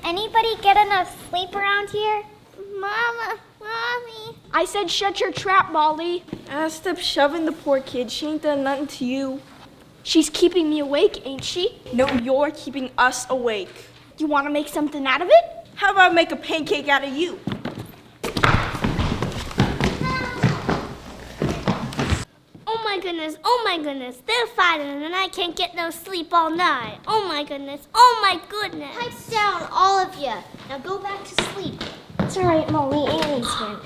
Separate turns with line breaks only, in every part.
anybody get enough sleep around here? Mama, Mommy.
I said shut your trap, Molly.
Stop shoving the poor kid. She ain't done nothing to you.
She's keeping me awake, ain't she?
No, you're keeping us awake.
You want to make something out of it?
How about make a pancake out of you?
Oh my goodness, they're fighting and I can't get no sleep all night. Oh my goodness. Pipe down, all of you. Now go back to sleep.
It's all right, Molly. Annie's here now.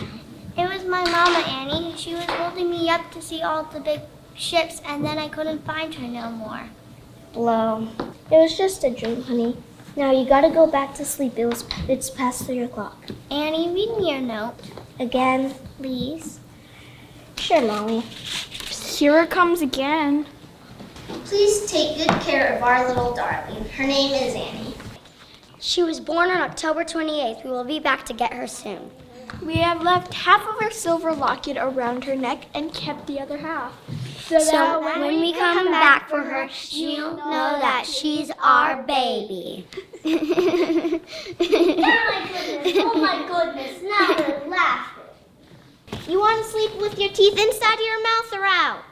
It was my mama, Annie. She was holding me up to see all the big ships, and then I couldn't find her no more.
Blow. It was just a dream, honey. Now you gotta go back to sleep. It's past 3 o'clock.
Annie, read me your note,
Again?
please.
Sure, Molly.
Here it comes again.
Please take good care of our little darling. Her name is Annie.
She was born on October 28th. We will be back to get her soon.
We have left half of her silver locket around her neck and kept the other half. So that
when we come back for her, she'll know that she's our baby.
Oh my goodness, now they're laughing. You want to sleep with your teeth inside of your mouth or out?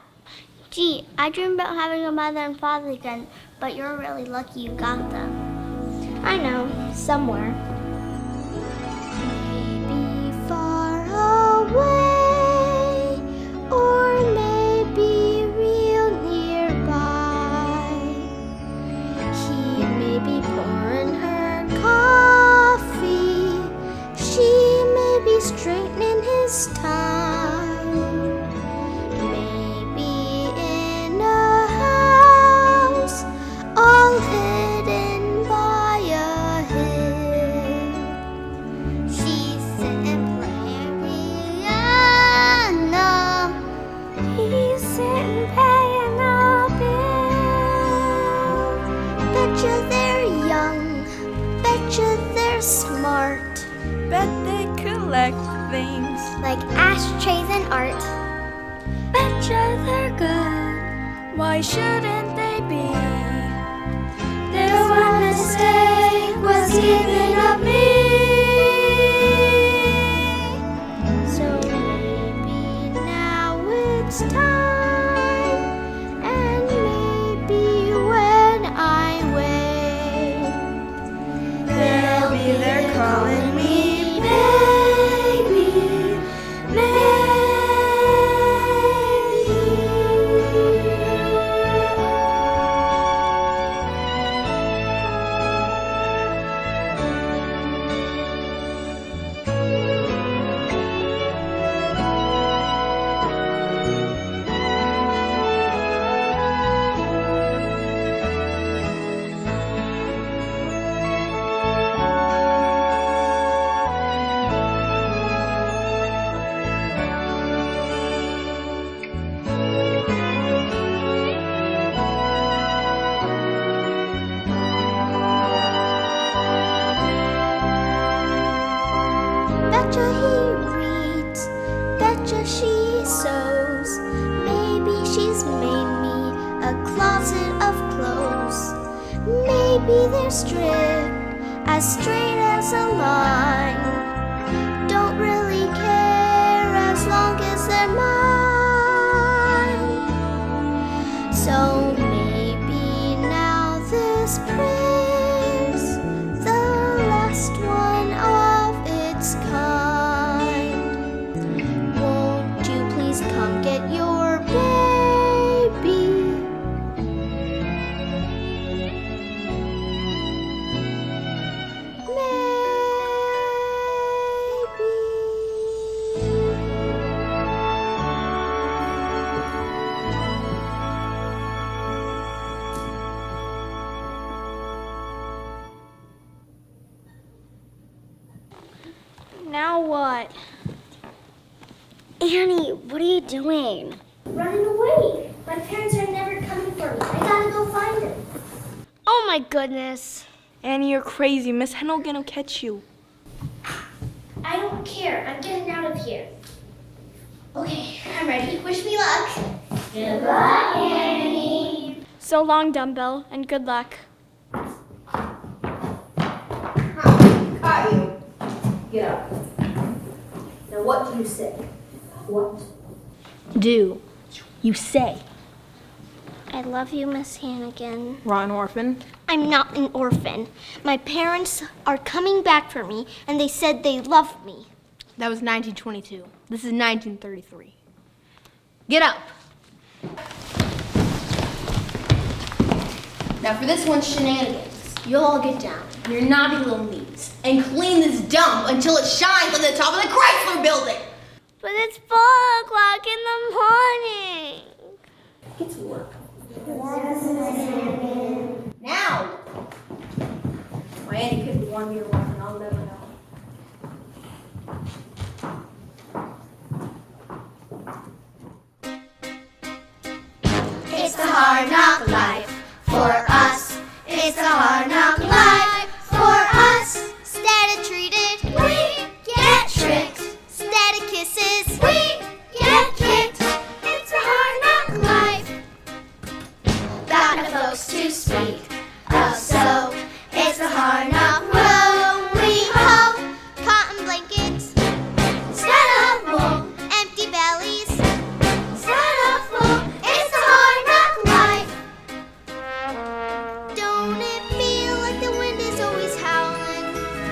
Gee, I dream about having a mother and father again, but you're really lucky you got them.
I know, somewhere.
Maybe far away, or maybe real nearby. He may be pouring her coffee, she may be straightening his tie. Maybe in a house all hidden by a hill. She's sitting playing piano. He's sitting paying a bill. Betcha they're young. Betcha they're smart.
Bet they collect things.
Like ashtrays and art. Betcha they're good.
Why shouldn't they be?
Their one mistake was giving up me. So maybe now it's time, and maybe when I wake,
They'll be there calling me
baby, maybe. Betcha he reads, betcha she sews. Maybe she's made me a closet of clothes. Maybe they're straight as a line. Don't really care as long as they're mine. So maybe now this prayer's the last one of its kind. Won't you please come get your baby?
Now what?
Annie, what are you doing?
Running away. My parents are never coming for me. I gotta go find them.
Oh my goodness.
Annie, you're crazy. Miss Hennigan will catch you.
I don't care. I'm getting out of here. Okay, I'm ready. Wish me luck. Good luck, Annie.
So long, Dumbbell, and good luck.
Huh.
Get up. Now what do you say? What?
Do you say?
I love you, Miss Hannigan.
Ron Orphan.
I'm not an orphan. My parents are coming back for me, and they said they love me.
That was 1922. This is 1933. Get up. Now for this one's shenanigans, you'll all get down on your naughty little knees and clean this dump until it shines like the top of the Chrysler building.
But it's 4:00 in the morning.
Get to work.
Now! My Annie couldn't warn me or what, and I'll never know.
It's the hard knock life for us. It's the hard knock life for us. Static treated, we get tricked. Static kisses, we get kicked. It's a hard knock life. Got no folks to speak of, so it's the hard knock road. We hope cotton blankets, styrofoam, empty bellies, styrofoam. It's a hard knock life. Don't it feel like the wind is always howling?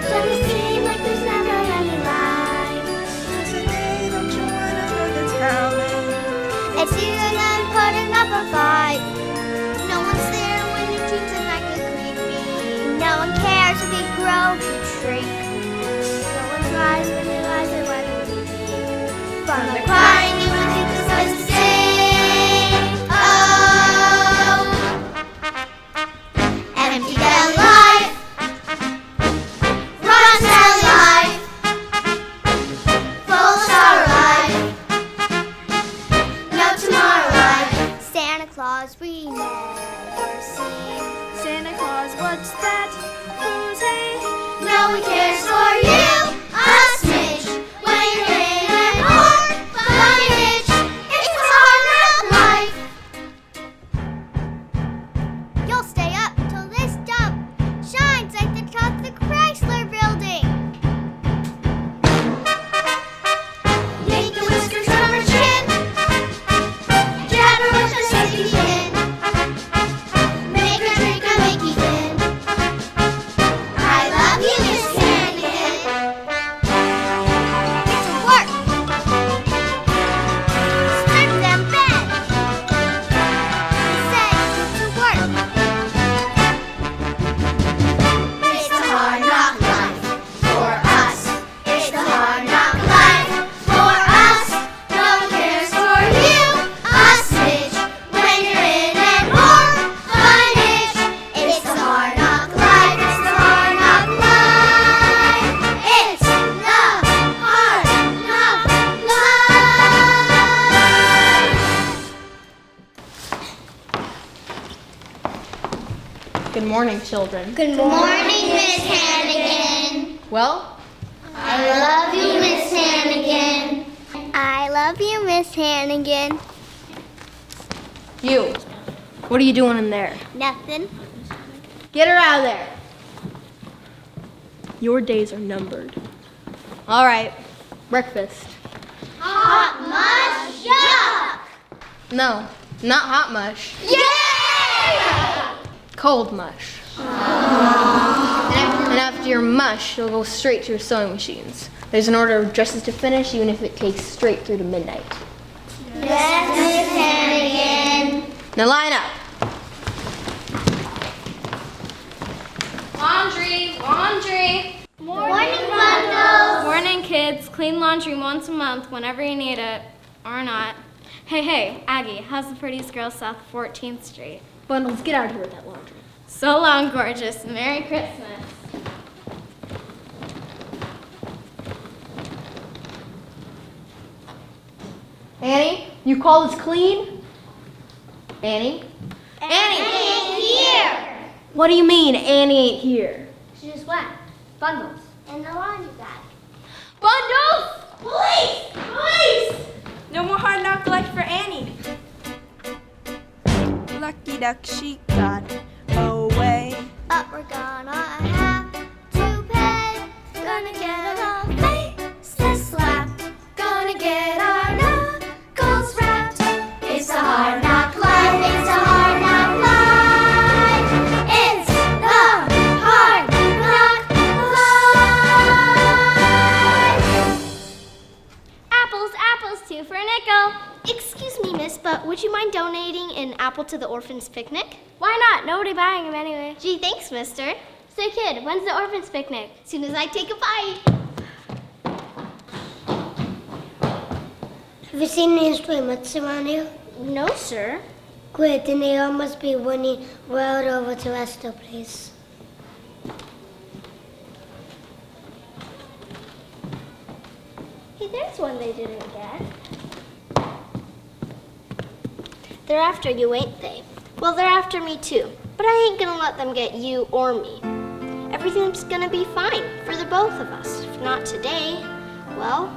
Don't it seem like there's never any light? It's easier than putting up a fight. No one's there when your dreams at night get creepy. No one cares if you grow to shrink. No one cries when your eyes are wet and weepy. From the crying, you will think this was a sing. Oh, empty dead life. Run tell life. Full of sorrow life. No tomorrow life. Santa Claus we never see.
Santa Claus, what's that? Who's he?
No one cares for you, a smidge. When you're in an orphanage, it's a hard knock life. You'll stay up till this dump shines like the top of the Chrysler building. Yank the whiskers from her chin. Jab her with a safety pin. Make her drink a Mickey Finn. I love you, Miss Hannigan. Get to work. Strip them bed. Say, get to work. It's the hard knock life for us. It's the hard knock life for us. No one cares for you, a smidge. When you're in an orphanage, it's the hard knock life. It's the hard knock life. It's the hard knock life.
Good morning, children.
Good morning, Miss Hannigan.
Well,
I love you, Miss Hannigan. I love you, Miss Hannigan.
you. What are you doing in there?
Nothing.
Get her out of there. Your days are numbered. All right, breakfast.
Hot mush, yuck!
No, not hot mush.
Yeah!
Cold mush. And after your mush, you'll go straight to your sewing machines. There's an order of dresses to finish, even if it takes straight through to midnight.
Yes, Miss Hannigan.
Now line up.
Laundry, laundry.
Morning, bundles.
Morning, kids. Clean laundry once a month whenever you need it, or not. Hey, Aggie, how's the prettiest girl south of 14th Street?
Bundles, get out of here with that laundry.
So long, gorgeous. Merry Christmas.
Annie, you call this clean? Annie? Annie!
Ain't here.
What do you mean, Annie ain't here?
She just went. Bundles. In the laundry bag.
Bundles!
Police! Police!
No more hard knock life for Annie. Lucky duck, she got away.
But we're gonna have to pay. Gonna get her all would you mind donating an apple to the orphans' picnic?
Why not? Nobody buying them anyway.
Gee, thanks, mister.
Say, kid, when's the orphans' picnic?
As soon as I take a bite.
Have you seen any stray mutts around here?
No, sir.
Great, then they all must be running right over to Resto Place.
Hey, there's one they didn't get. They're after you, ain't they? Well, they're after me too. But I ain't gonna let them get you or me. Everything's gonna be fine for the both of us. If not today, well,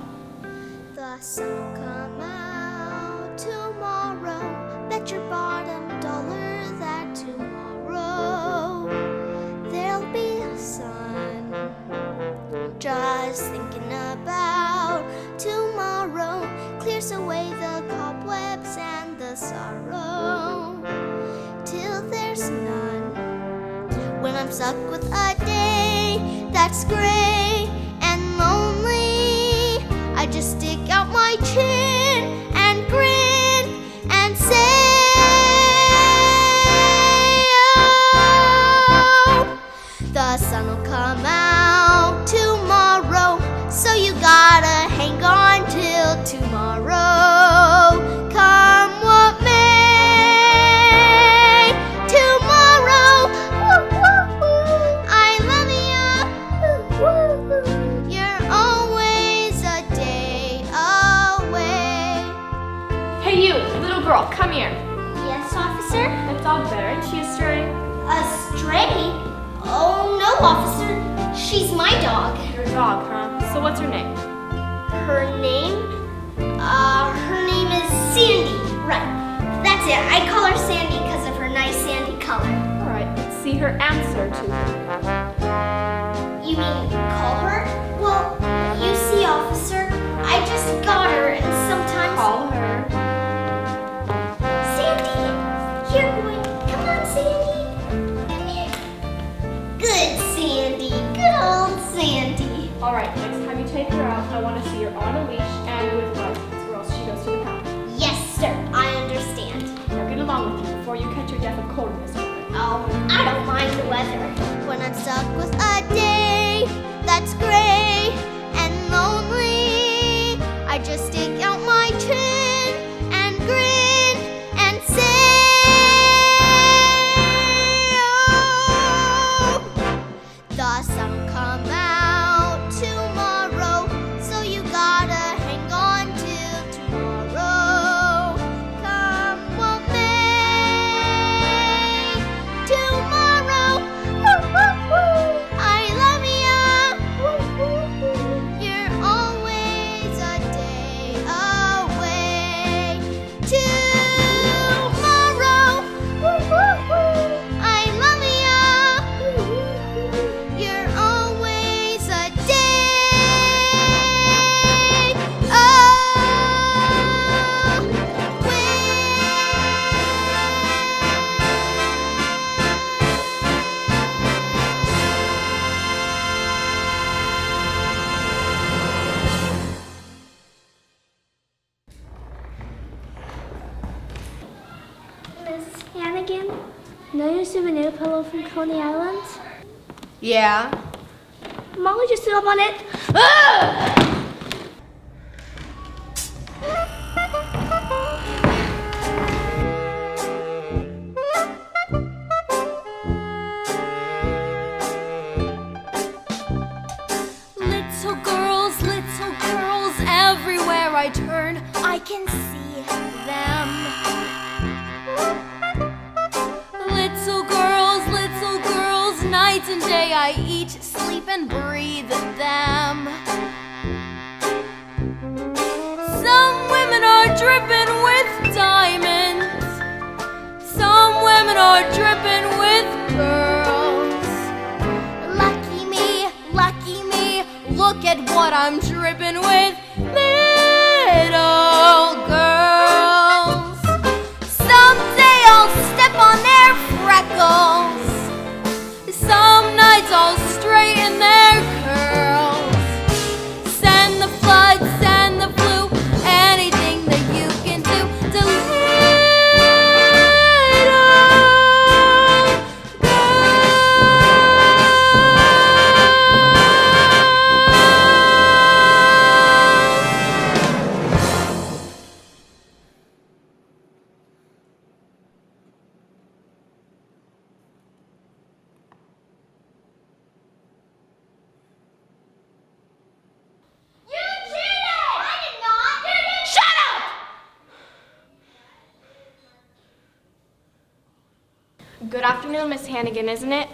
the sun will come out tomorrow. Bet your bottom dollar that tomorrow there'll be a sun. Just thinking about tomorrow clears away the cobwebs and the sorrow till there's none. When I'm stuck with a day that's gray and lonely, I just stick out my chin and grin and say, oh, the sun will come out tomorrow, so you gotta hang on till tomorrow. Come what may, tomorrow, I love you. You're always a day away.
Hey you, little girl, come here.
Yes, officer?
That dog there, ain't she a stray?
A stray? Oh, no, officer. She's my dog.
Your dog, huh? So what's her name?
Her name? Her name is Sandy. Right. That's it. I call her Sandy because of her nice sandy color.
Alright, let's see her answer to her.
You mean call her? Well, you see, officer, I just got her and sometimes...
Call her.
Sandy! Here, boy. Come on, Sandy. Come here. Good Sandy. Good old Sandy.
Alright, next time you take her out, I want to see her on a leash and with license, or else she goes to the pound.
Yes, sir. I understand.
Now get along with you before you catch your death of cold in this weather.
Oh, I don't mind the weather. When I'm stuck with a day that's gray and lonely, I just stick out my chin and grin and say, oh, the sun will come out tomorrow, so you gotta hang on till tomorrow. Come what may, tomorrow, I love you. You're always a day away. Tomorrow, I love you. You're always a day
Miss Hannigan, know your souvenir pillow from Coney Island?
Yeah.
Molly just threw up on it.
Little girls, everywhere I turn, I can see them. Little girls, night and day I eat, sleep and breathe them. Some women are dripping with diamonds. Some women are dripping with pearls. Lucky me, look at what I'm dripping with. Little girls. Someday I'll step on their freckles. Some nights I'll straighten their curls. Send the floods, send the flu, anything that you can do to
afternoon, Miss Hannigan, isn't it?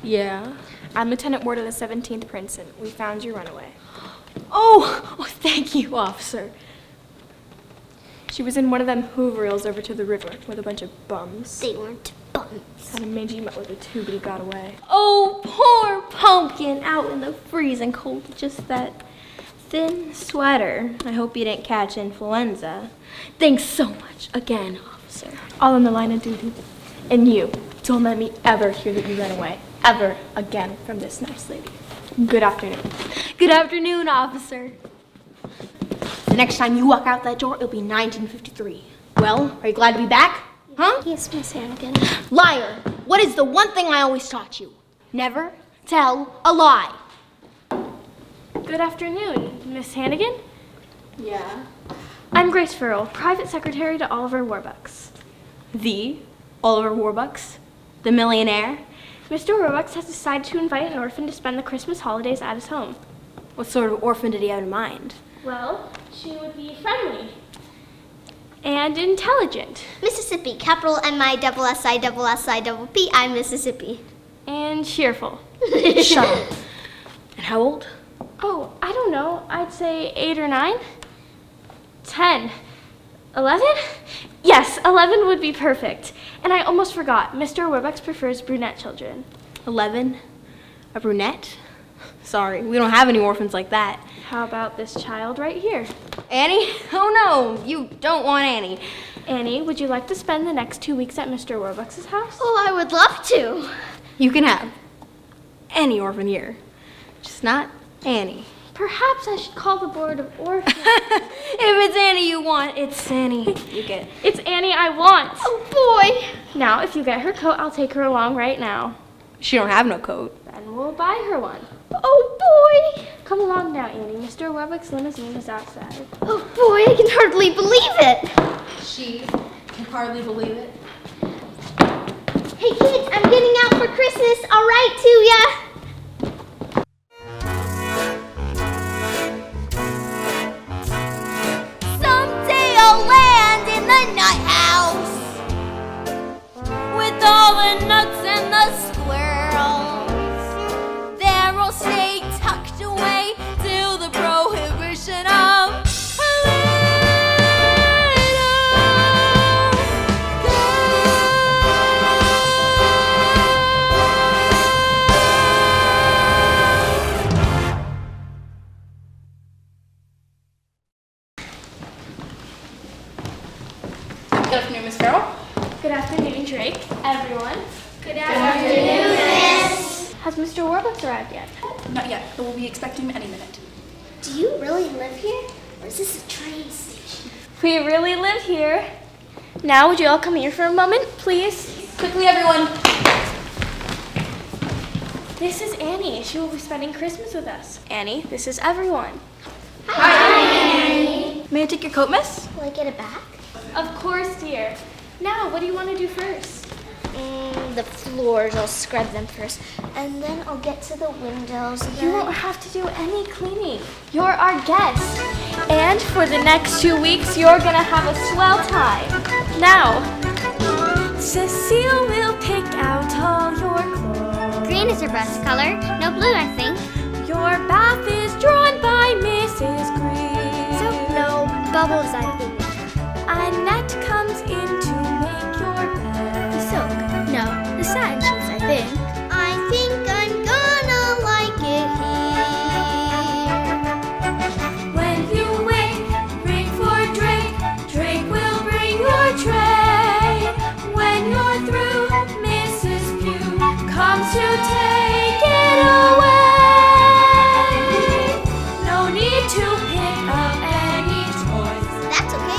Yeah.
I'm Lieutenant Ward of the 17th Princeton. We found your runaway.
Oh, thank you, officer.
She was in one of them Hooverials over to the river with a bunch of bums.
They weren't bums.
And Mingy met with her too, but he got away.
Oh, poor pumpkin out in the freezing cold with just that thin sweater. I hope you didn't catch influenza. Thanks so much again, officer.
All in the line of duty. And you, don't let me ever hear that you ran away, ever again, from this nice lady. Good afternoon.
Good afternoon, officer. The next time you walk out that door, it'll be 1953. Well, are you glad to be back? Huh?
Yes, Miss Hannigan.
Liar! What is the one thing I always taught you? Never tell a lie.
Good afternoon, Miss Hannigan.
Yeah?
I'm Grace Farrell, private secretary to Oliver Warbucks.
The Oliver Warbucks? The millionaire?
Mr. Warbucks has decided to invite an orphan to spend the Christmas holidays at his home.
What sort of orphan did he have in mind?
Well, she would be friendly and intelligent
Mississippi, capital MISSISSIPP. I'm Mississippi.
and cheerful.
Shut up. And how old?
Oh, I don't know. I'd say 8 or 9. 10. 11? Yes, 11 would be perfect. And I almost forgot. Mr. Warbucks prefers brunette children.
11? A brunette? Sorry, we don't have any orphans like that.
How about this child right here?
Annie? Oh no, you don't want Annie.
Annie, would you like to spend the next 2 weeks at Mr. Warbucks' house?
Oh, I would love to.
You can have any orphan here, just not Annie.
Perhaps I should call the board of orphans.
If it's Annie you want, it's Annie you get.
It's Annie I want.
Oh, boy.
Now, if you get her coat, I'll take her along right now.
She don't have no coat.
Then we'll buy her one.
Oh, boy.
Come along now, Annie. Mr. Warbucks' limousine is outside.
Oh, boy, I can hardly believe it.
She can hardly believe it.
Hey, kids, I'm getting out for Christmas. I'll write to ya.
Someday I'll land in the nut house with all the nuts and the squirrels. There I'll stay tucked away till the prohibition of a
Good afternoon, Miss Farrell.
Good afternoon, Drake. Everyone.
Good afternoon, Miss.
Has Mr. Warbucks arrived yet?
Not yet, but we'll be expecting him any minute.
Do you really live here? Or is this a train station?
We really live here. Now, would you all come here for a moment, please?
Quickly, everyone.
This is Annie. She will be spending Christmas with us. Annie, this is everyone.
May I take your coat, miss?
Will I get it back?
Of course, dear. Now, what do you want to do first?
The floors, I'll scrub them first. And then I'll get to the windows. And
You
then
won't have to do any cleaning. You're our guest. And for the next 2 weeks, you're going to have a swell time. Now, Cecile will pick out all your clothes.
Green is your best color. No blue, I think.
Your bath is drawn by Mrs. Green.
So, no bubbles, I think.
Annette comes in to make your bed.
The silk. No, the satin sheets, I think.
I think I'm gonna like it here.
When you wake, ring for Drake. Drake will bring your tray. When you're through, Mrs. Pugh comes to take it away. No need to pick up any toys.
That's okay.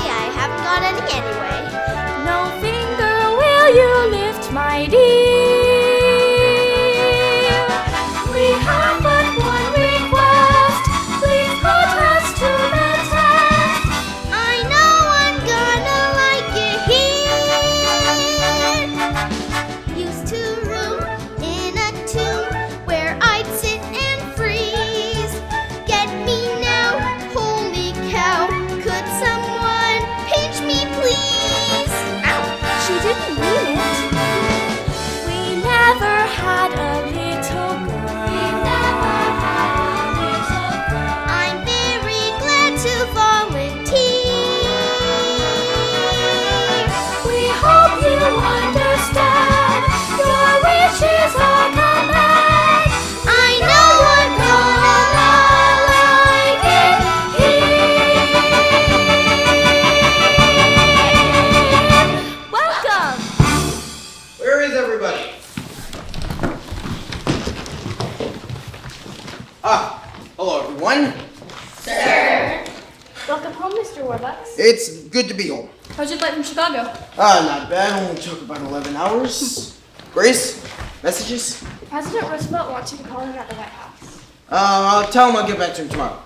Welcome home, Mr. Warbucks.
It's good to be home.
How's your flight from Chicago?
Not bad. Only took about 11 hours. Grace, messages?
President Roosevelt wants you to call him at the White House.
I'll tell him I'll get back to him tomorrow.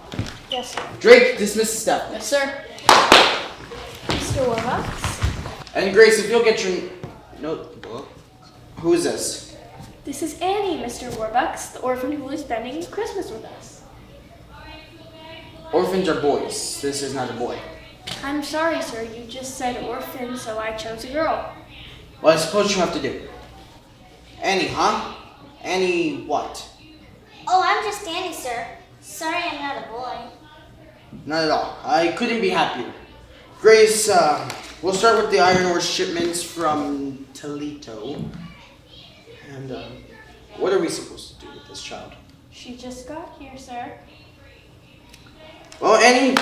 Yes, sir.
Drake, dismiss the staff.
Yes, sir.
Mr. Warbucks,
And Grace, if you'll get your notebook. Who is this?
this is Annie, Mr. Warbucks, the orphan who is spending Christmas with us.
Orphans are boys. This is not a boy.
I'm sorry, sir. You just said orphan, so I chose a girl.
Well, I suppose you have to do. Annie, huh? Annie what?
Oh, I'm just Annie, sir. Sorry I'm not a boy.
Not at all. I couldn't be happier. Grace, we'll start with the iron ore shipments from Toledo. And, what are we supposed to do with this child?
She just got here, sir.
Well, Annie,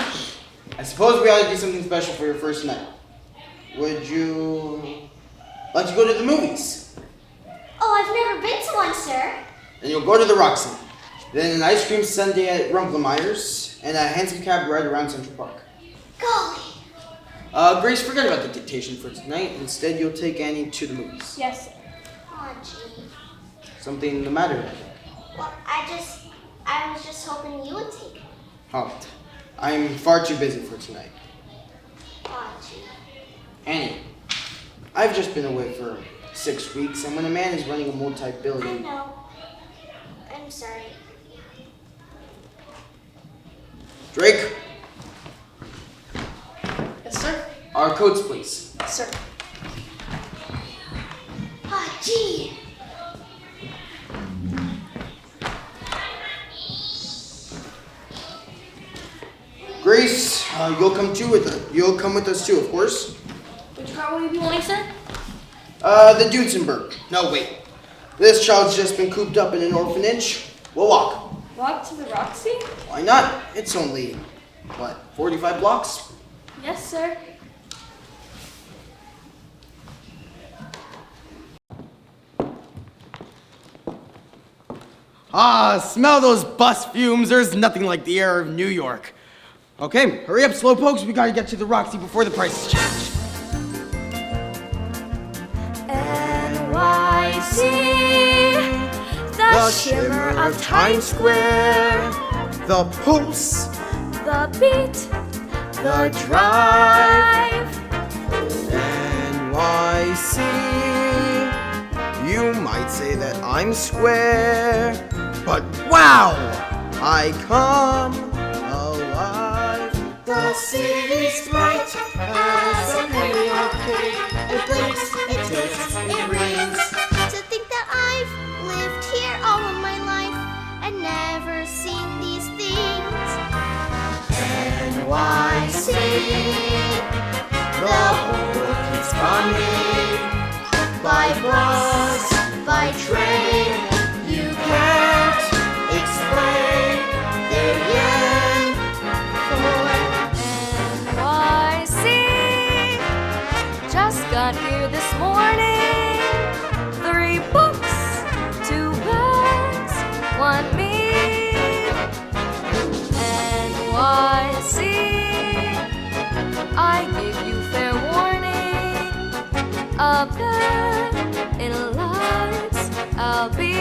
I suppose we ought to do something special for your first night. Would you like to go to the movies?
Oh, I've never been to one, sir.
Then you'll go to the Roxy. Then an ice cream sundae at Rumplemeyer's, and a handsome cab ride around Central Park.
Golly.
Grace, forget about the dictation for tonight. Instead, you'll take Annie to the movies.
Yes, sir.
Oh, gee.
Something the matter?
Well, I was just hoping you would take it.
Oh, I'm far too busy for tonight.
Oh, gee.
Annie, I've just been away for 6 weeks, and when a man is running a
I
multi-billion...
know. I'm sorry.
Drake,
Yes, sir.
our coats, please.
Yes, sir.
Oh, gee.
Grace, you'll come with us too, of course.
Which car will you be wanting, sir?
The Duesenberg. No, wait. This child's just been cooped up in an orphanage. We'll walk.
Walk to the Roxy?
Why not? It's only, 45 blocks?
Yes, sir.
Smell those bus fumes. There's nothing like the air of New York. Okay, hurry up, slowpokes. We gotta get to the Roxy before the prices change.
NYC, the shimmer of Times Square,
The Pulse,
the beat,
The Drive, NYC. You might say that I'm square, but wow, I come alive. The city's bright as a penny arcade. It blinks, it tilts, it rings.
To think that I've lived here all of my life and never seen these things.
NYC, the whole world keeps coming. By bus, by train, you can't explain. They're yen for
NYC, just got here this morning. 3 books, 2 bags, 1 me. NYC, I give you fair warning. A bed in lights, I'll be.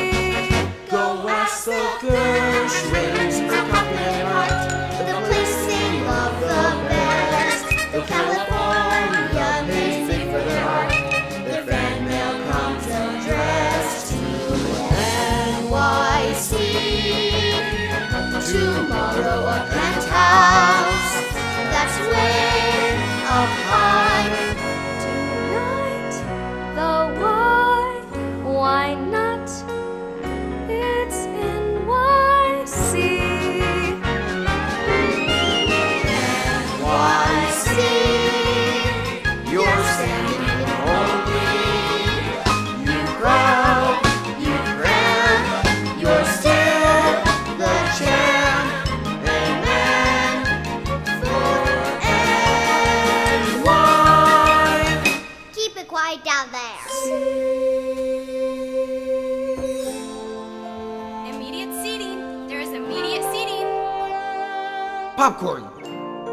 Go ask the Gershwins for Coconut Heart,
The place they love the best.
the California music for their heart. Their fan mail comes addressed to NYC. Tomorrow a penthouse,
That's way up high.
Tonight, the why not? It's NYC.
NYC. You're standing lonely. You crowd, you cram. You're still the champ. Amen. For NYC. Popcorn.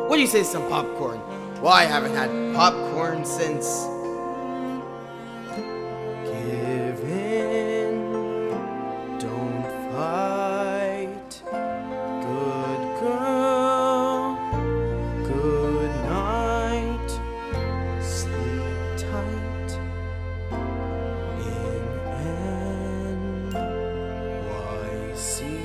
What do you say to some popcorn? Well, I haven't had popcorn since... Give in, don't fight. Good girl, good night. Sleep tight. In NYC.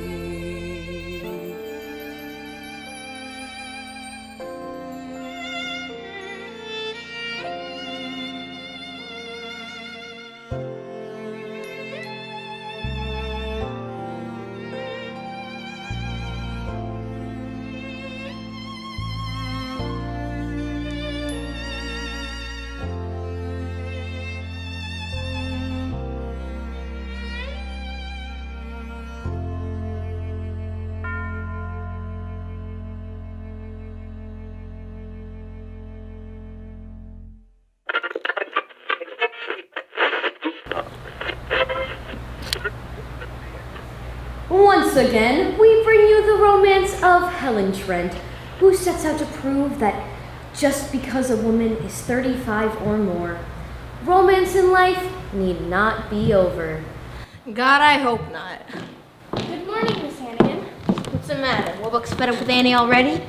Once again, we bring you the romance of Helen Trent, who sets out to prove that just because a woman is 35 or more, romance in life need not be over.
God, I hope not.
Good morning, Miss Hannigan.
What's the matter? Warbucks fed up with Annie already?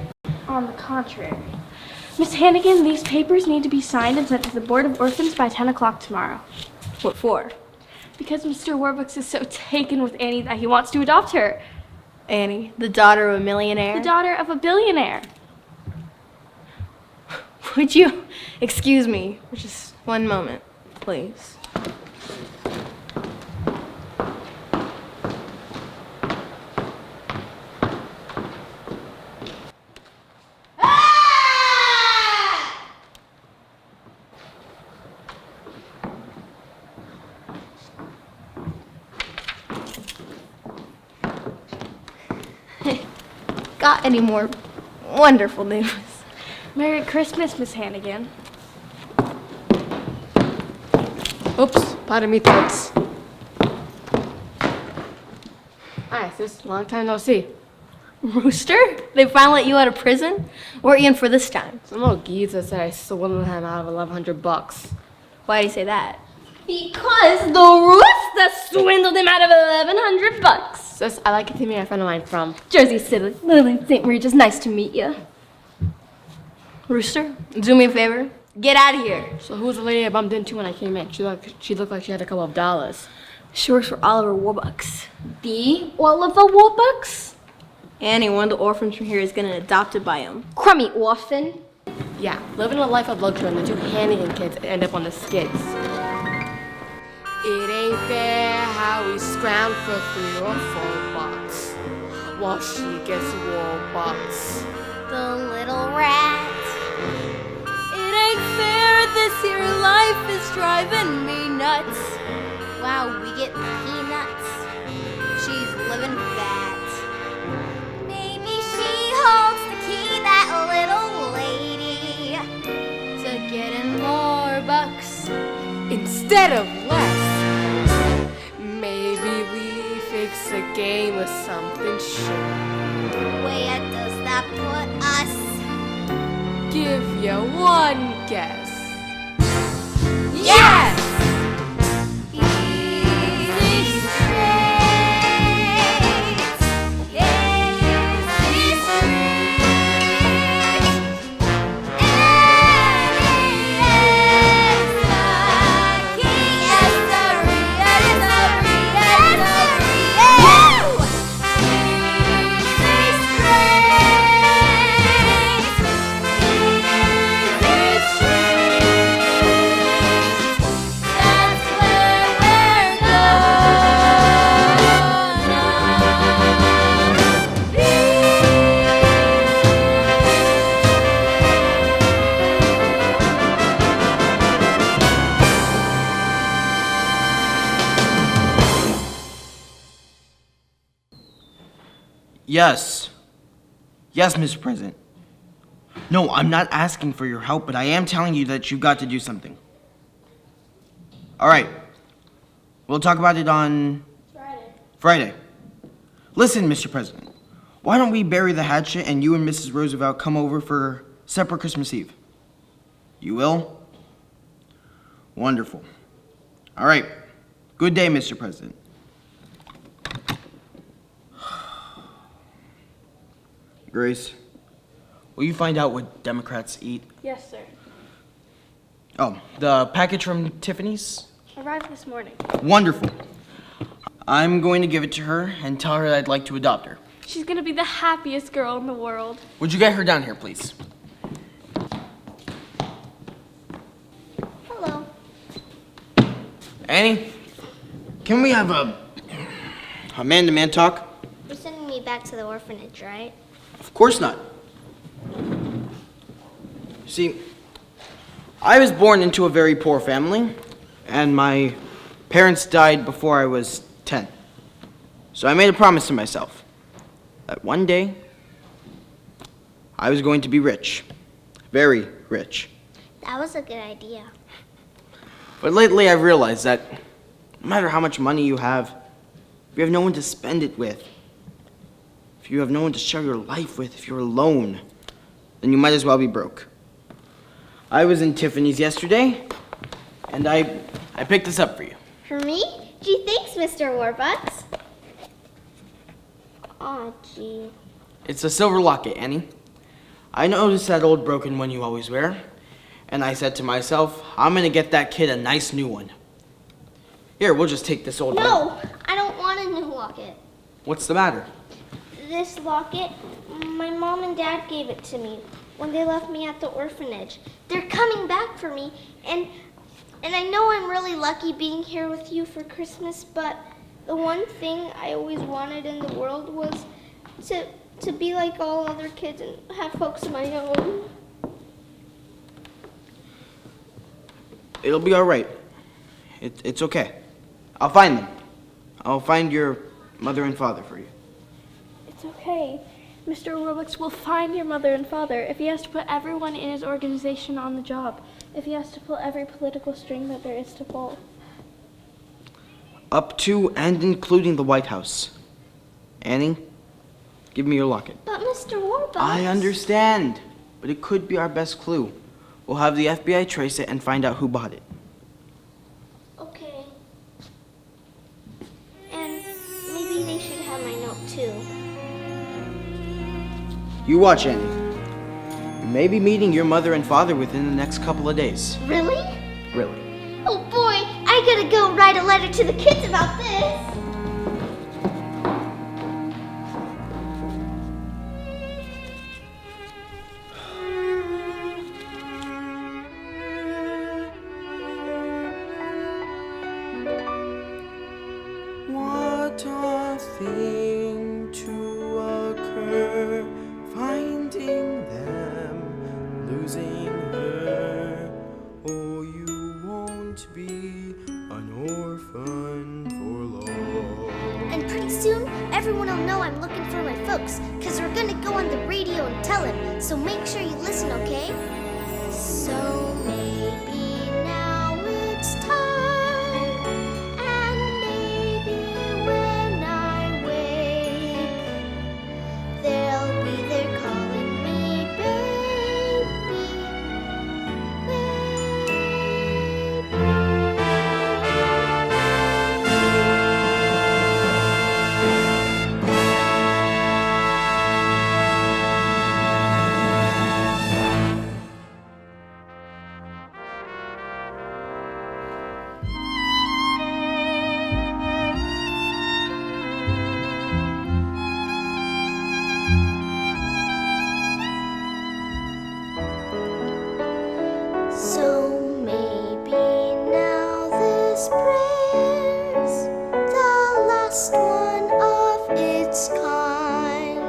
On the contrary. Miss Hannigan, these papers need to be signed and sent to the Board of Orphans by 10 o'clock tomorrow.
What for?
Because Mr. Warbucks is so taken with Annie that he wants to adopt her.
Annie, the daughter of a millionaire?
The daughter of a billionaire.
Would you excuse me for just one moment, please? Got any more wonderful news?
Merry Christmas, Miss Hannigan.
Oops, pardon me, folks. Hi, sis. Long time no see.
Rooster? They finally let you out of prison? What are you in for this time?
Some little geezer said I swindled him out of $1,100.
Why do you say that? Because the rooster swindled him out of $1,100.
Sis, I like it to meet a friend of mine from.
Jersey City, Lily St. Regis, nice to meet you. Rooster, do me a favor. Get out of here.
So who's the lady I bumped into when I came in? She looked like she had a couple of dollars.
She works for Oliver Warbucks. The Oliver Warbucks? Annie, one of the orphans from here, is getting adopted by him. Crummy orphan.
Yeah, living a life of luxury and the two Hannigan kids end up on the skids. It ain't fair how we scrounge for $3 or $4 while she gets Warbucks.
The little rat.
It ain't fair, this here life is driving me nuts.
Wow, we get peanuts. She's living fat. Maybe she holds the key, that little lady, to getting more bucks.
Instead of less, maybe we fix a game or something shit.
Where does that put us?
Give you one guess.
Yes!
Yes. Yes, Mr. President. No, I'm not asking for your help, but I am telling you that you've got to do something. All right. We'll talk about it on Friday. Listen, Mr. President. why don't we bury the hatchet and you and Mrs. Roosevelt come over for separate Christmas Eve? You will? Wonderful. All right. Good day, Mr. President. Grace, will you find out what Democrats eat?
Yes, sir.
Oh, the package from Tiffany's?
Arrived this morning.
Wonderful. I'm going to give it to her and tell her that I'd like to adopt her.
She's gonna be the happiest girl in the world.
Would you get her down here, please?
Hello.
Annie, can we have a man-to-man talk?
You're sending me back to the orphanage, right?
Of course not. See, I was born into a very poor family, and my parents died before I was 10. So I made a promise to myself that one day I was going to be rich. Very rich.
That was a good idea.
But lately I've realized that no matter how much money you have, if you have no one to spend it with, if you have no one to share your life with, if you're alone, then you might as well be broke. I was in Tiffany's yesterday, and I picked this up for you.
For me? Gee, thanks, Mr. Warbucks. Aw, gee.
It's a silver locket, Annie. I noticed that old broken one you always wear, and I said to myself, I'm gonna get that kid a nice new one. Here, we'll just take this old one.
No, I don't want a new locket.
What's the matter?
This locket, my mom and dad gave it to me when they left me at the orphanage. They're coming back for me, and I know I'm really lucky being here with you for Christmas, but the one thing I always wanted in the world was to be like all other kids and have folks of my own.
It'll be all right. It's okay. I'll find them. I'll find your mother and father for you.
It's okay. Mr. Warbucks will find your mother and father if he has to put everyone in his organization on the job. If he has to pull every political string that there is to pull.
Up to and including the White House. Annie, give me your locket.
But Mr. Warbucks...
I understand, but it could be our best clue. We'll have the FBI trace it and find out who bought it.
Okay. And maybe they should have my note too.
You watch, Annie. You may be meeting your mother and father within the next couple of days.
Really?
Really.
Oh boy, I gotta go write a letter to the kids about this.
What a thing to occur, finding them, losing her. Oh, you won't be an orphan for long.
And pretty soon, everyone will know I'm looking for my folks, because we're gonna go on the radio and tell him. So make sure you listen, okay? So maybe now it's time, and maybe when I wake, they'll be there calling me baby, So maybe now this prayer's the last one of its kind.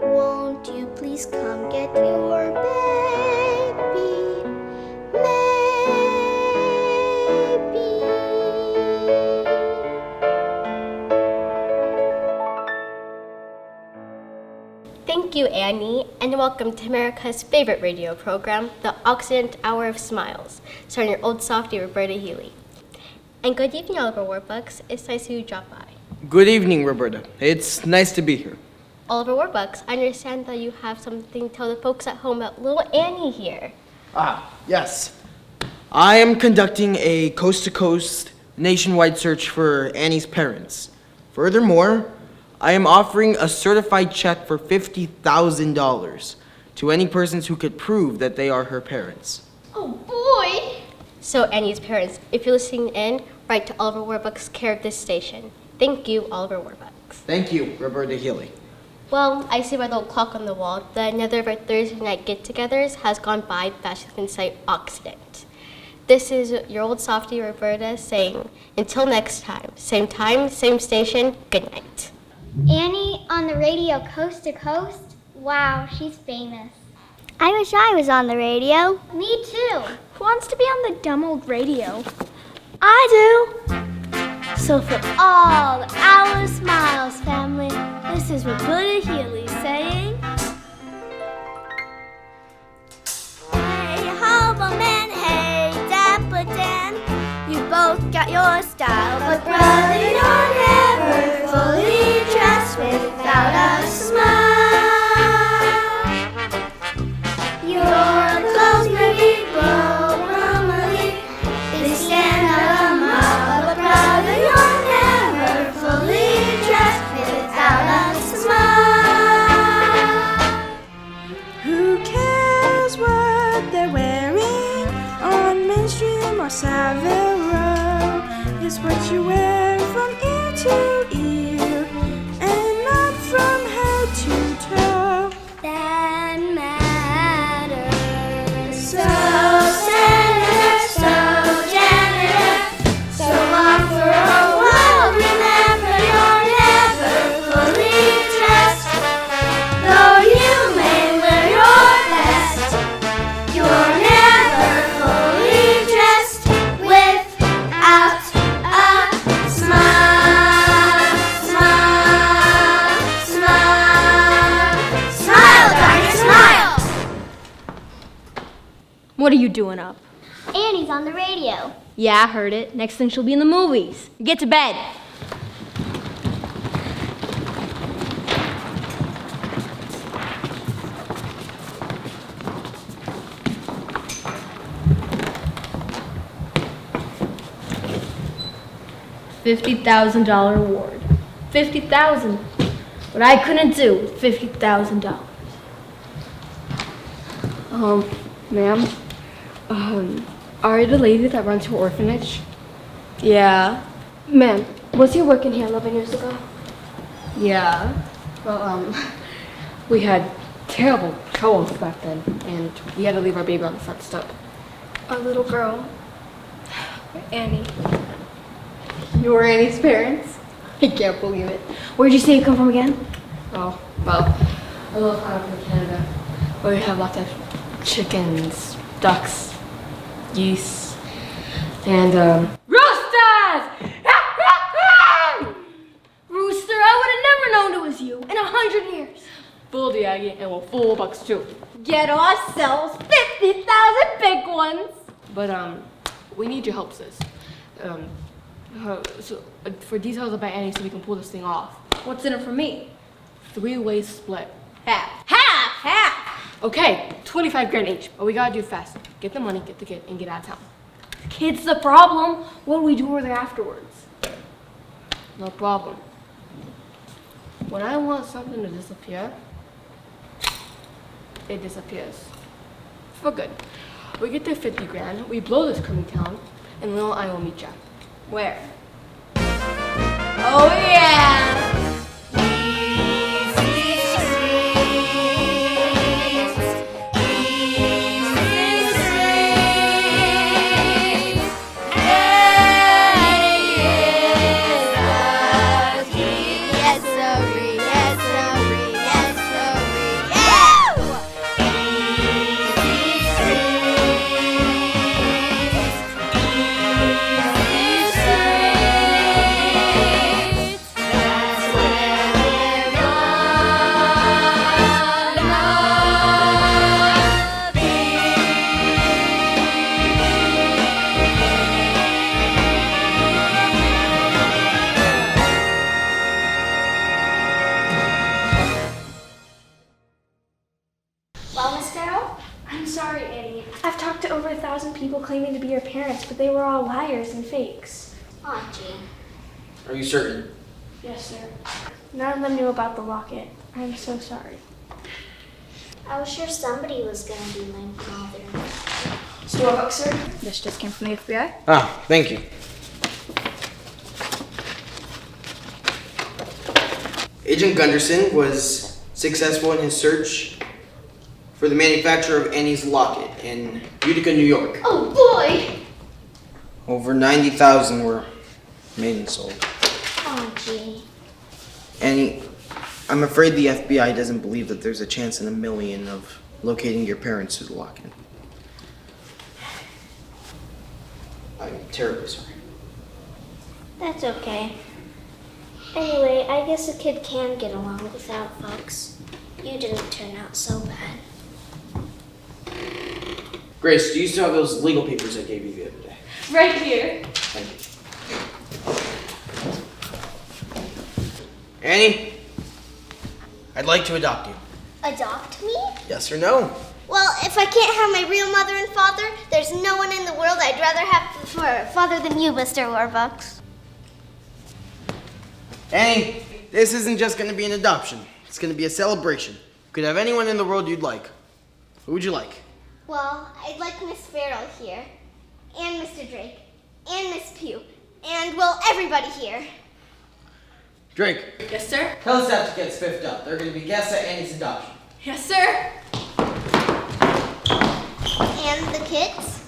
Won't you please come get your baby, maybe?
Thank you, Annie, and welcome to America's favorite radio program, the Occident Hour of Smiles, starring your old softie, Roberta Healy. And good evening, Oliver Warbucks. It's nice you dropped by.
Good evening, Roberta. It's nice to be here.
Oliver Warbucks, I understand that you have something to tell the folks at home about little Annie here.
Yes. I am conducting a coast-to-coast nationwide search for Annie's parents. Furthermore, I am offering a certified check for $50,000 to any persons who could prove that they are her parents.
Oh boy!
So Annie's parents, if you're listening in, write to Oliver Warbucks, care of this station. Thank you, Oliver Warbucks.
Thank you, Roberta Healy.
Well, I see by the little clock on the wall that another of our Thursday night get-togethers has gone by faster than sight accident. This is your old softie, Roberta, saying, until next time, same station, good night.
Annie on the radio coast to coast? Wow, she's famous. I wish I was on the radio. Me too.
Who wants to be on the dumb old radio?
I do. So for all the Our Smiles family, this is Roberta Healy saying, hey, Hoberman, hey, Dapper Dan, you both got your style, but brother, you're never fully dressed without a smile. Your clothes may be normally, they stand out a mile, but brother, you're never fully dressed without a smile.
Who cares what they're wearing on Mainstream or Savile Row? It's what you wear from ear to ear and not from head to toe.
That matters. So senator, so janitor, so long for a while. Remember, you're never fully dressed. Though you may wear your best, you're never fully dressed without a smile. Smile, smile, smile, darling, smile.
What are you doing up?
Annie's on the radio.
Yeah, I heard it. Next thing she'll be in the movies. Get to bed. $50,000 award. $50,000. What I couldn't do with $50,000.
Ma'am, are you the lady that runs your orphanage? Yeah. Ma'am, was he working here 11 years ago? Yeah. Well, we had terrible troubles back then, and we had to leave our baby on the front step.
A little girl. Annie.
You were Annie's parents? I can't believe it.
Where'd you say you come from again?
Oh, well, a little town from Canada, where we have lots of chickens, ducks, geese, and, roosters!
Rooster, I would have never known it was you in 100 years.
Fool the Aggie, and we'll fool Bucks too.
Get ourselves 50,000 big ones.
But, we need your help, sis. For details about Annie so we can pull this thing off.
What's in it for me?
3-way split.
Half. Half! Half!
Okay, 25 grand each, but we gotta do it fast. Get the money, get the kid, and get out of town.
Kid's the problem. What do we do with her afterwards?
No problem. When I want something to disappear, it disappears. For good. We get the 50 grand, we blow this crummy town, and little I will meet ya.
Where? Oh yeah!
Well, Miss Farrell?
I'm sorry, Annie. I've talked to over 1,000 people claiming to be your parents, but they were all liars and fakes.
Aw, gee.
Are you certain?
Yes, sir. None of them knew about the locket. I'm so sorry.
I was sure somebody was gonna be my father.
Starbucks, sir?
This just came from the FBI.
Ah, thank you. Agent Gunderson was successful in his search for the manufacturer of Annie's locket in Utica, New York.
Oh boy!
Over 90,000 were made and sold.
Aw, gee.
Annie, I'm afraid the FBI doesn't believe that there's a chance in a million of locating your parents through the locket. I'm terribly sorry.
That's okay. Anyway, I guess a kid can get along without folks. You didn't turn out so bad.
Grace, do you still have those legal papers I gave you the other day?
Right here.
Thank you. Annie, I'd like to adopt you.
Adopt me?
Yes or no?
Well, if I can't have my real mother and father, there's no one in the world I'd rather have for a father than you, Mr. Warbucks.
Annie, this isn't just going to be an adoption. It's going to be a celebration. You could have anyone in the world you'd like. Who would you like?
Well, I'd like Miss Farrell here, and Mr. Drake, and Miss Pugh, and, well, everybody here.
Drake.
Yes, sir?
Tell the staff to get spiffed up. They're going to be guests at Annie's adoption.
Yes, sir?
And the kids?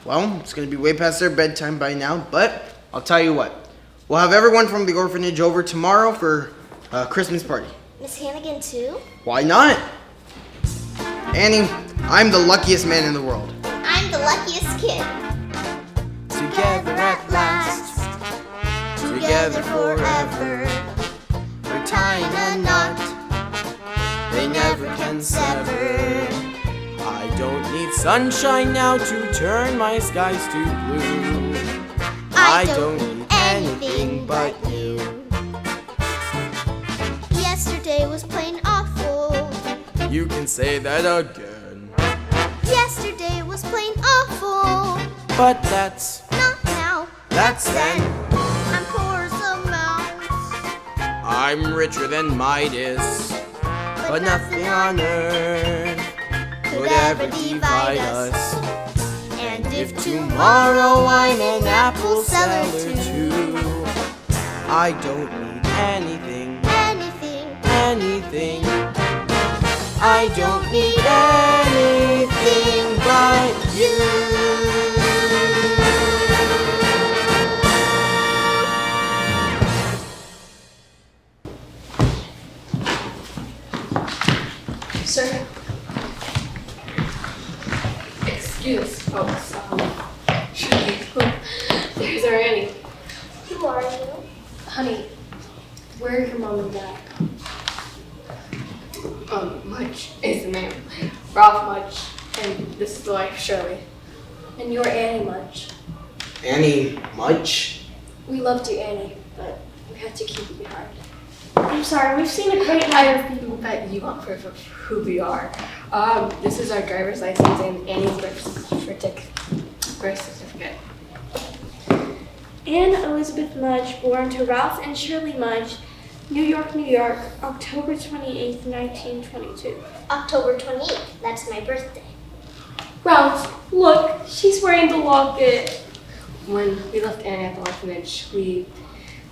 Well, it's going to be way past their bedtime by now, but I'll tell you what. We'll have everyone from the orphanage over tomorrow for a Christmas party.
Miss Hannigan, too?
Why not? Annie, I'm the luckiest man in the world.
I'm the luckiest kid.
Together at last, together forever. We're tying a knot they never can sever. I don't need sunshine now to turn my skies to blue. I don't need anything but you.
Yesterday was plain awful.
You can say that again.
Yesterday was plain awful.
But that's
Not now.
that's then.
I'm poor as a mouse.
I'm richer than Midas, but nothing on earth could ever divide us. And if tomorrow I'm an apple seller too, I don't need anything, anything. I don't need anything but you.
Sir? Excuse, folks. There's our Annie.
Who are you?
Honey, where are your mom and dad? Mudge is the name. Ralph Mudge, and this is the wife, Shirley. And you're Annie Mudge.
Annie Mudge?
We loved you, Annie, but we had to keep you behind. I'm sorry, we've seen a great number of people that you want proof of who we are. This is our driver's license and Annie's birth certificate. Anne Elizabeth Mudge, born to Ralph and Shirley Mudge, New York, New York, October 28th, 1922.
October 28th. That's my birthday.
Ralph, look, she's wearing the locket. When we left Annie at the orphanage, we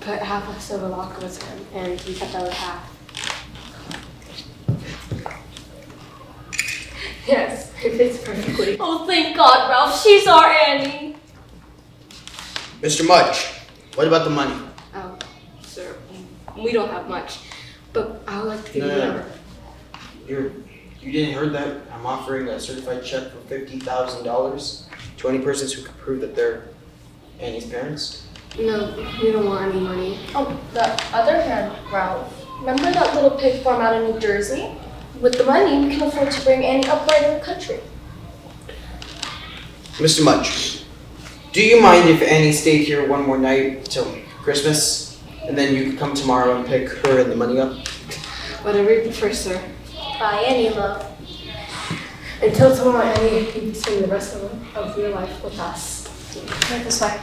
put half a silver locket with him, and we kept the other half. Yes, it fits perfectly. Oh, thank God, Ralph, she's our Annie.
Mr. Mudge, what about the money?
Oh, sir, we don't have much, but I would like to give you a number.
You didn't heard that? I'm offering a certified check for $50,000 to any persons who can prove that they're Annie's parents.
No, we don't want any money. On the other hand, Ralph, remember that little pig farm out in New Jersey? With the money, we can afford to bring Annie up right in the country.
Mr. Mudge, do you mind if Annie stayed here one more night till Christmas? And then you could come tomorrow and pick her and the money up?
Whatever you prefer, sir.
Bye, Annie, love.
Until tomorrow, Annie, you can spend the rest of your life with us.
Right this way.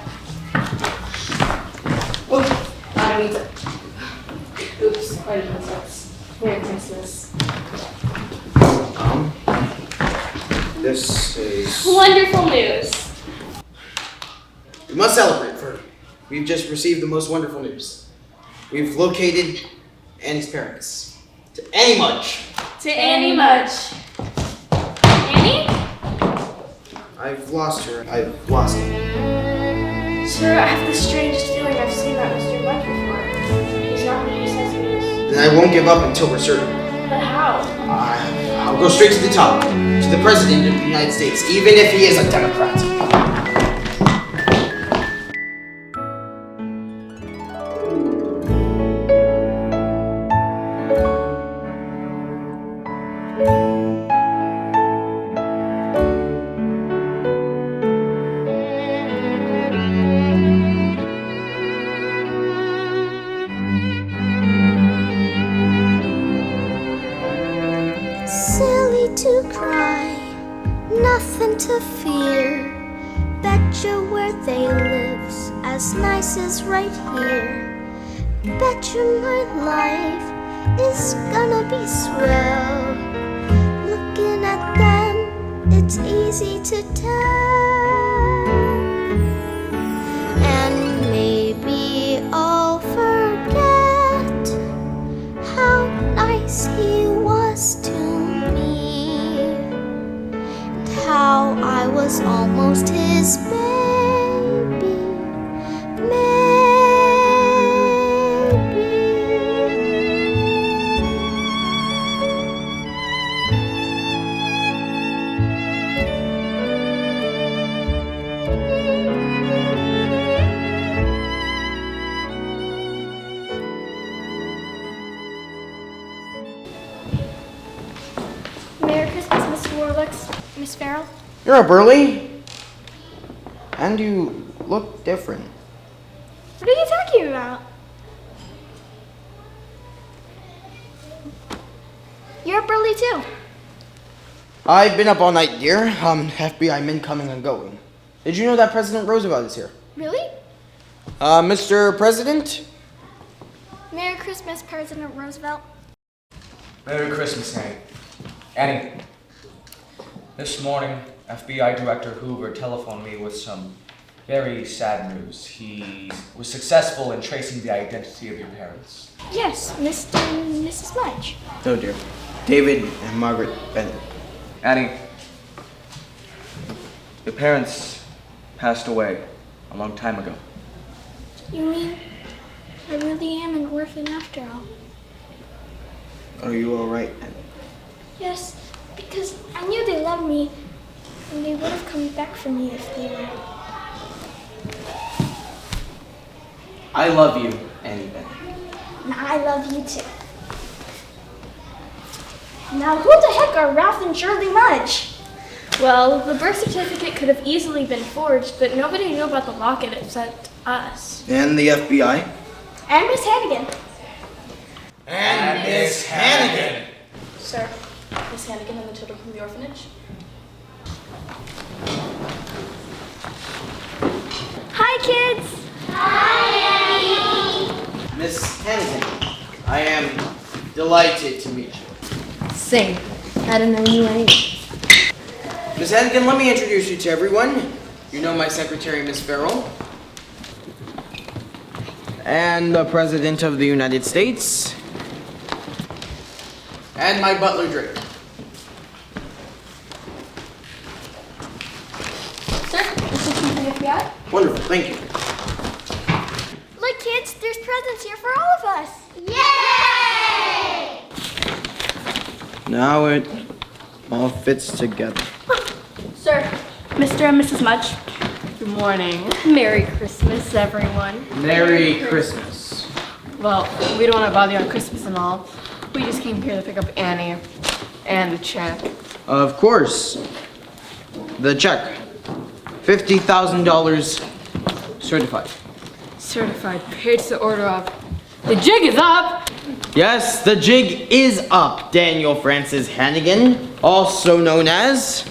Oh, I need to. Oops, I didn't miss. Merry Christmas.
This is...
Wonderful news.
We must celebrate, for we've just received the most wonderful news. We've located Annie's parents. To Annie Mudge.
To Annie Mudge. Annie?
I've lost her. I've lost him.
Sir, I have the strangest feeling I've seen that Mr. Mudge before. He's not what he says he is.
Then I won't give up until we're certain.
But how?
I'll go straight to the top, to the President of the United States, even if he is a Democrat.
Silly to cry, nothing to fear. Betcha where they live's as nice as right here. Betcha my life is gonna be swell. Looking at them, it's easy to tell. And maybe I'll forget how nice he was to me, and how I was almost his baby.
Merry Christmas, Mr. Warwicks. Miss Farrell?
You're up early. And you look different.
What are you talking about? You're up early too.
I've been up all night, dear. FBI men coming and going. Did you know that President Roosevelt is here?
Really?
Mr. President?
Merry Christmas, President Roosevelt.
Merry Christmas, Annie. Annie, this morning, FBI Director Hoover telephoned me with some very sad news. He was successful in tracing the identity of your parents.
Yes, Mr. and Mrs. Mudge.
No, dear. David and Margaret Bennett.
Annie, your parents passed away a long time ago.
You mean I really am an orphan after all?
Are you all right?
Yes, because I knew they loved me, and they would have come back for me if they were.
I love you, Annie Bennett.
And I love you too. Now, who the heck are Ralph and Shirley Mudge?
Well, the birth certificate could have easily been forged, but nobody knew about the locket except us.
And the FBI?
And Miss Hannigan.
And Miss Hannigan.
Sir, Miss Hannigan and the children from the orphanage.
Hi, kids. Hi,
Miss Hannigan, I am delighted to meet you.
Same. I don't know you anyway.
Miss Hannigan, let me introduce you to everyone. You know my secretary, Miss Farrell. And the President of the United States. And my butler, Drake.
Sir, this is from the FBI.
Wonderful, thank you.
Look, kids, there's presents here for all of us. Yay!
Now it all fits together.
Sir, Mr. and Mrs. Mudge.
Good morning.
Merry Christmas, everyone.
Merry Christmas.
Well, we don't want to bother you on Christmas and all. We just came here to pick up Annie and the check.
Of course. The check. $50,000 certified.
Certified, paid to the order of. The jig is up!
Yes, the jig is up, Daniel Francis Hannigan, also known as...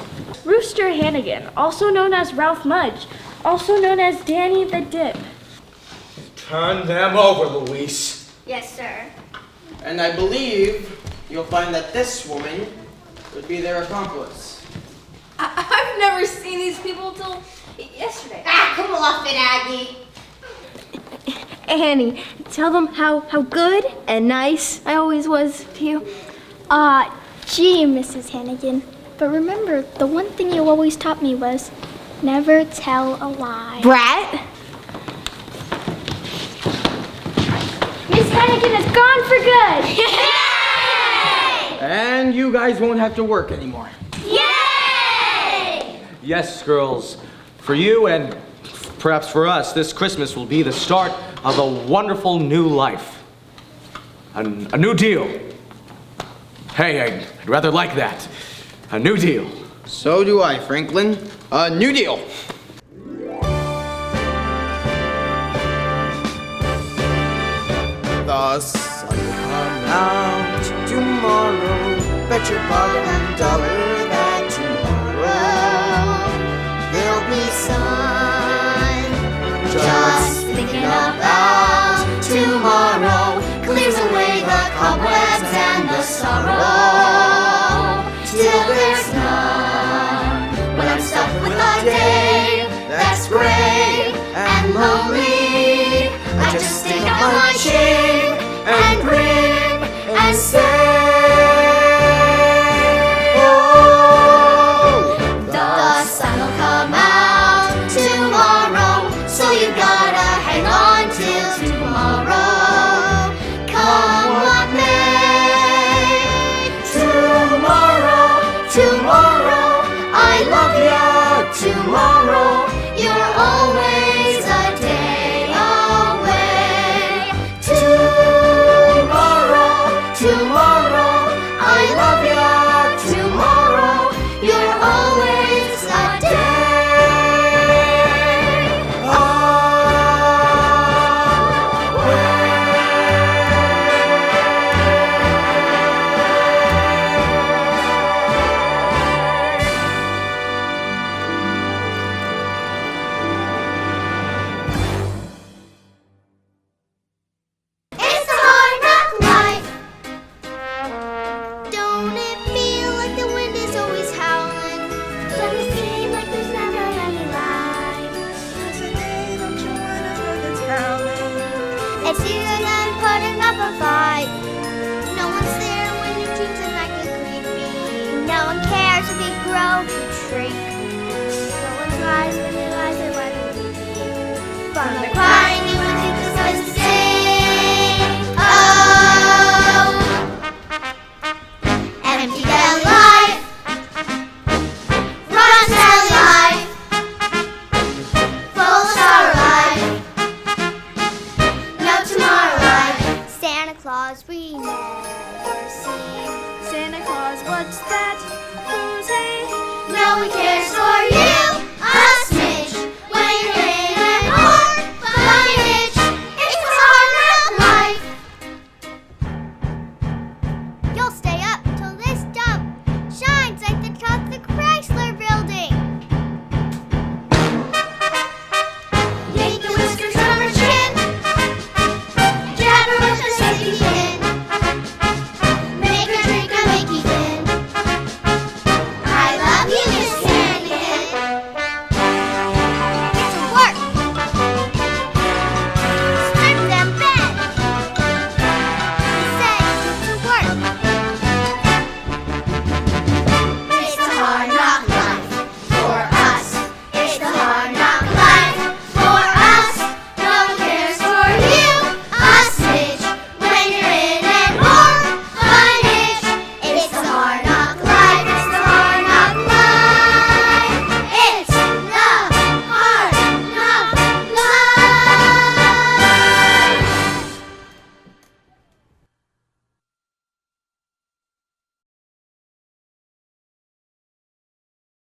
Rooster Hannigan, also known as Ralph Mudge, also known as Danny the Dip.
Turn them over, Luis.
Yes, sir.
And I believe you'll find that this woman would be their accomplice.
I've never seen these people till yesterday.
Ah, come off it, Aggie.
Annie, tell them how good and nice I always was to you.
Gee, Mrs. Hannigan. But remember, the one thing you always taught me was never tell a lie.
Brat?
Miss Hannigan is gone for good!
And you guys won't have to work anymore.
Yay!
Yes, girls. For you and perhaps for us, this Christmas will be the start of a wonderful new life. A new deal. Hey, I'd rather like that. A new deal.
So do I, Franklin. A new deal.
The sun will come out tomorrow. Bet your bottom dollar that tomorrow there'll be sun. Just thinking about tomorrow clears away the cobwebs and the sorrow. Till there's none. When I'm stuck with a day that's gray and lonely, I just stick up my chin and grin and say, oh, the sun will come out tomorrow, so you gotta hang on till tomorrow. Come what may. Tomorrow, I love ya. Tomorrow, you're always a day away. Tomorrow, I love ya. Tomorrow, you're always a day away.
It's a hard knock life. Don't it feel like the wind is always howling? Does it seem like there's never any light?
Don't you wanna put the towel in?
It's easier than putting up a fight. No one's there when your team's in like a creepy. No one cares if you grow to shrink. No one cries when your eyes are wide and weepy. From the crying you would think this was sing. Oh, empty that life. Run that life. Full of sorrow life. No tomorrow life. Santa Claus we never see.
Santa Claus, what's that? Who's he?
No one cares for you.